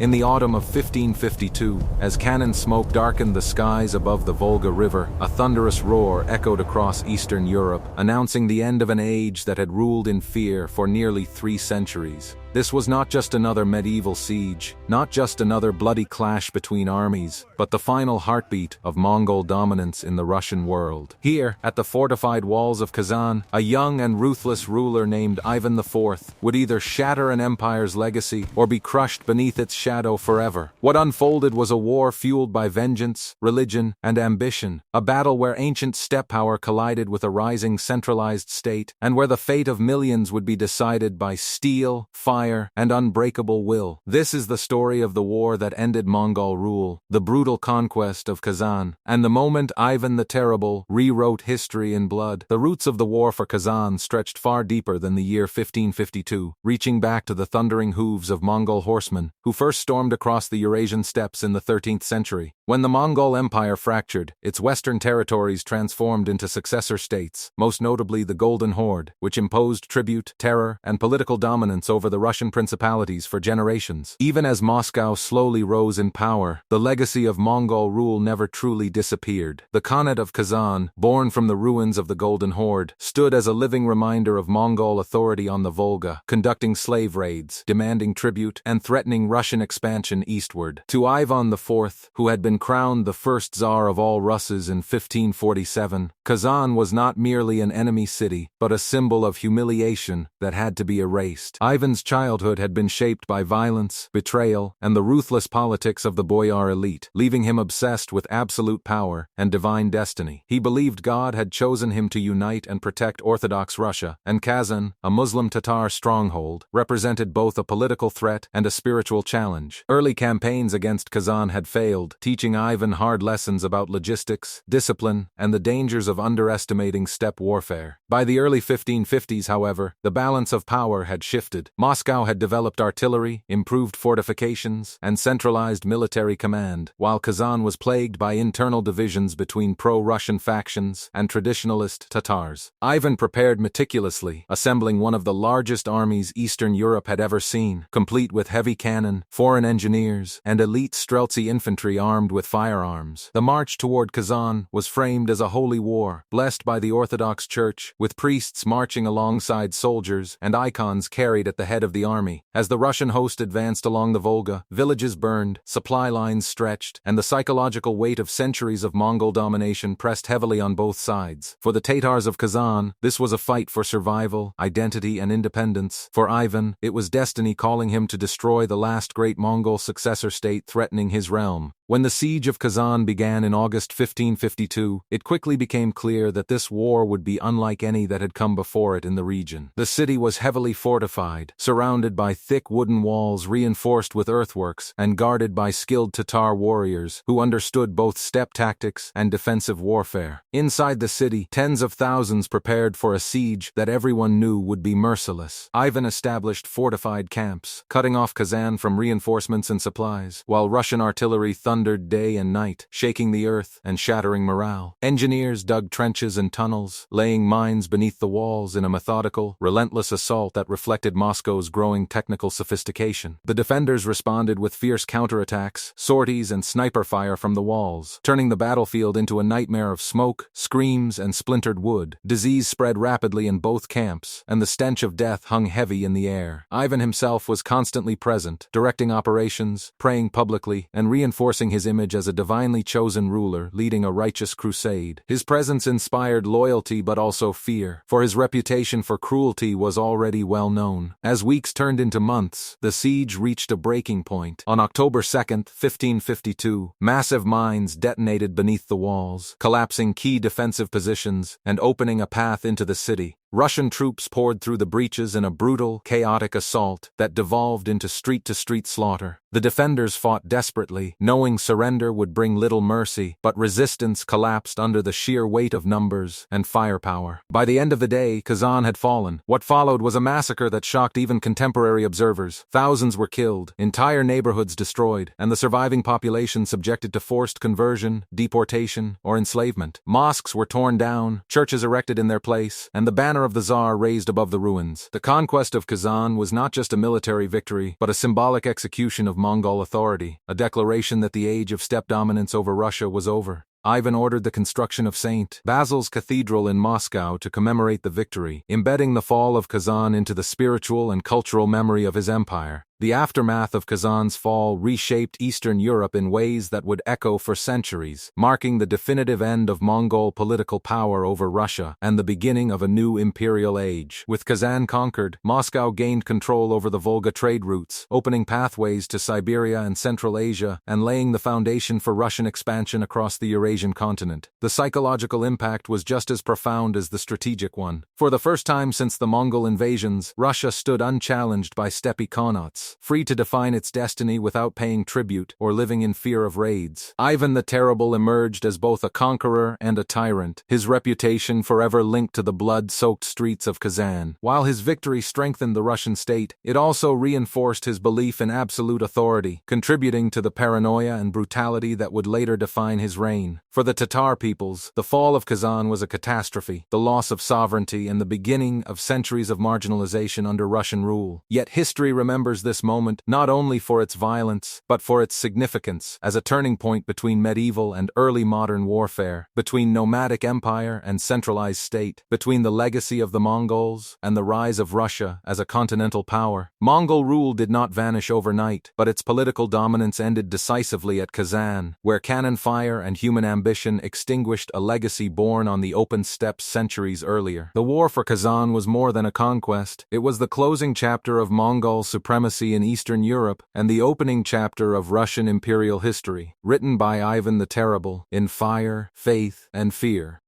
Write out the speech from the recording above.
In the autumn of 1552, as cannon smoke darkened the skies above the Volga River, a thunderous roar echoed across Eastern Europe, announcing the end of an age that had ruled in fear for nearly 3 centuries. This was not just another medieval siege, not just another bloody clash between armies, but the final heartbeat of Mongol dominance in the Russian world. Here, at the fortified walls of Kazan, a young and ruthless ruler named Ivan IV would either shatter an empire's legacy or be crushed beneath its shadow forever. What unfolded was a war fueled by vengeance, religion, and ambition, a battle where ancient steppe power collided with a rising centralized state, and where the fate of millions would be decided by steel, fire, and unbreakable will. This is the story of the war that ended Mongol rule, the brutal conquest of Kazan, and the moment Ivan the Terrible rewrote history in blood. The roots of the war for Kazan stretched far deeper than the year 1552, reaching back to the thundering hooves of Mongol horsemen, who first stormed across the Eurasian steppes in the 13th century. When the Mongol Empire fractured, its western territories transformed into successor states, most notably the Golden Horde, which imposed tribute, terror, and political dominance over the Russian principalities for generations. Even as Moscow slowly rose in power, the legacy of Mongol rule never truly disappeared. The Khanate of Kazan, born from the ruins of the Golden Horde, stood as a living reminder of Mongol authority on the Volga, conducting slave raids, demanding tribute, and threatening Russian expansion eastward. To Ivan IV, who had been crowned the first Tsar of all Russes in 1547, Kazan was not merely an enemy city, but a symbol of humiliation that had to be erased. Ivan's childhood had been shaped by violence, betrayal, and the ruthless politics of the boyar elite, leaving him obsessed with absolute power and divine destiny. He believed God had chosen him to unite and protect Orthodox Russia, and Kazan, a Muslim Tatar stronghold, represented both a political threat and a spiritual challenge. Early campaigns against Kazan had failed, teaching Ivan hard lessons about logistics, discipline, and the dangers of underestimating steppe warfare. By the early 1550s, however, the balance of power had shifted. Moscow had developed artillery, improved fortifications, and centralized military command, while Kazan was plagued by internal divisions between pro-Russian factions and traditionalist Tatars. Ivan prepared meticulously, assembling one of the largest armies Eastern Europe had ever seen, complete with heavy cannon, foreign engineers, and elite Streltsy infantry armed with firearms. The march toward Kazan was framed as a holy war, blessed by the Orthodox Church, with priests marching alongside soldiers and icons carried at the head of the army. As the Russian host advanced along the Volga, villages burned, supply lines stretched, and the psychological weight of centuries of Mongol domination pressed heavily on both sides. For the Tatars of Kazan, this was a fight for survival, identity, and independence. For Ivan, it was destiny calling him to destroy the last great Mongol successor state threatening his realm. When the siege of Kazan began in August 1552, it quickly became clear that this war would be unlike any that had come before it in the region. The city was heavily fortified, surrounded by thick wooden walls reinforced with earthworks, and guarded by skilled Tatar warriors who understood both steppe tactics and defensive warfare. Inside the city, tens of thousands prepared for a siege that everyone knew would be merciless. Ivan established fortified camps, cutting off Kazan from reinforcements and supplies, while Russian artillery thundered day and night, shaking the earth and shattering morale. Engineers dug trenches and tunnels, laying mines beneath the walls in a methodical, relentless assault that reflected Moscow's growing technical sophistication. The defenders responded with fierce counterattacks, sorties, and sniper fire from the walls, turning the battlefield into a nightmare of smoke, screams, and splintered wood. Disease spread rapidly in both camps, and the stench of death hung heavy in the air. Ivan himself was constantly present, directing operations, praying publicly, and reinforcing his image as a divinely chosen ruler leading a righteous crusade. His presence inspired loyalty but also fear, for his reputation for cruelty was already well known. As weeks turned into months, the siege reached a breaking point. On October 2nd, 1552, massive mines detonated beneath the walls, collapsing key defensive positions and opening a path into the city. Russian troops poured through the breaches in a brutal, chaotic assault that devolved into street-to-street slaughter. The defenders fought desperately, knowing surrender would bring little mercy, but resistance collapsed under the sheer weight of numbers and firepower. By the end of the day, Kazan had fallen. What followed was a massacre that shocked even contemporary observers. Thousands were killed, entire neighborhoods destroyed, and the surviving population subjected to forced conversion, deportation, or enslavement. Mosques were torn down, churches erected in their place, and the banner banner of the Tsar raised above the ruins. The conquest of Kazan was not just a military victory, but a symbolic execution of Mongol authority, a declaration that the age of steppe dominance over Russia was over. Ivan ordered the construction of St. Basil's Cathedral in Moscow to commemorate the victory, embedding the fall of Kazan into the spiritual and cultural memory of his empire. The aftermath of Kazan's fall reshaped Eastern Europe in ways that would echo for centuries, marking the definitive end of Mongol political power over Russia and the beginning of a new imperial age. With Kazan conquered, Moscow gained control over the Volga trade routes, opening pathways to Siberia and Central Asia and laying the foundation for Russian expansion across the Eurasian continent. The psychological impact was just as profound as the strategic one. For the first time since the Mongol invasions, Russia stood unchallenged by steppe Khanates, free to define its destiny without paying tribute or living in fear of raids. Ivan the Terrible emerged as both a conqueror and a tyrant, his reputation forever linked to the blood-soaked streets of Kazan. While his victory strengthened the Russian state, it also reinforced his belief in absolute authority, contributing to the paranoia and brutality that would later define his reign. For the Tatar peoples, the fall of Kazan was a catastrophe, the loss of sovereignty and the beginning of centuries of marginalization under Russian rule. Yet history remembers this moment not only for its violence, but for its significance as a turning point between medieval and early modern warfare, between nomadic empire and centralized state, between the legacy of the Mongols and the rise of Russia as a continental power. Mongol rule did not vanish overnight, but its political dominance ended decisively at Kazan, where cannon fire and human ambition extinguished a legacy born on the open steppes centuries earlier. The war for Kazan was more than a conquest. It was the closing chapter of Mongol supremacy in Eastern Europe and the opening chapter of Russian imperial history, written by Ivan the Terrible in fire, faith, and fear.